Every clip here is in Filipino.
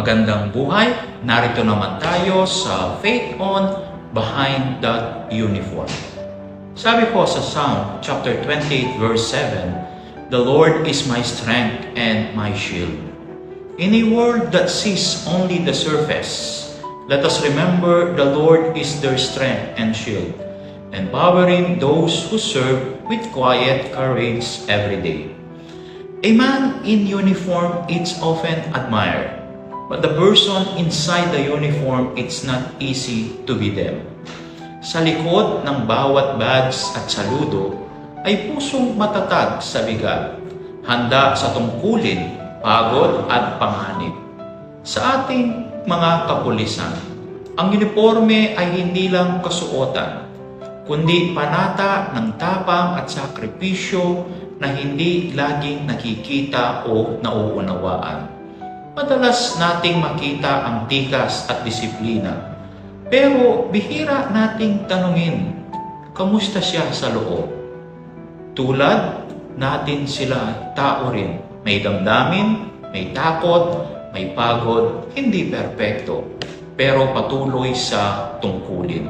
Magandang buhay! Narito naman tayo sa Faith On Behind That Uniform. Sabi po sa Psalm chapter 28 verse 7, "The Lord is my strength and my shield." In a world that sees only the surface, let us remember the Lord is their strength and shield, empowering those who serve with quiet courage every day. A man in uniform is often admired, but the person inside the uniform, it's not easy to be them. Sa likod ng bawat badge at saludo ay pusong matatag sa bigat, handa sa tungkulin, pagod at panganib. Sa ating mga kapulisan, ang uniforme ay hindi lang kasuotan, kundi panata ng tapang at sakripisyo na hindi laging nakikita o nauunawaan. Madalas nating makita ang tikas at disiplina, pero bihira nating tanungin, kamusta siya sa loob? Tulad natin sila, tao rin. May damdamin, may takot, may pagod, hindi perpekto, pero patuloy sa tungkulin.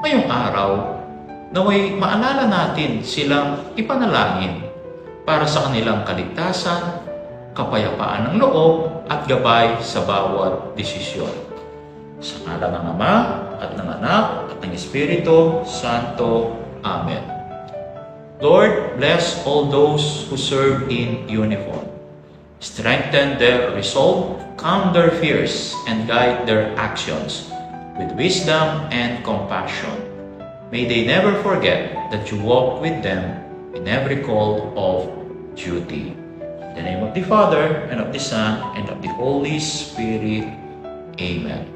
Ngayong araw, naway maalala natin silang ipanalangin para sa kanilang kaligtasan, kapayapaan ng loob at gabay sa bawat desisyon. Sa ngalan ng Ama at ng Anak at ng Espiritu Santo. Amen. Lord, bless all those who serve in uniform. Strengthen their resolve, calm their fears, and guide their actions with wisdom and compassion. May they never forget that you walk with them in every call of duty. In the name of the Father, and of the Son, and of the Holy Spirit. Amen.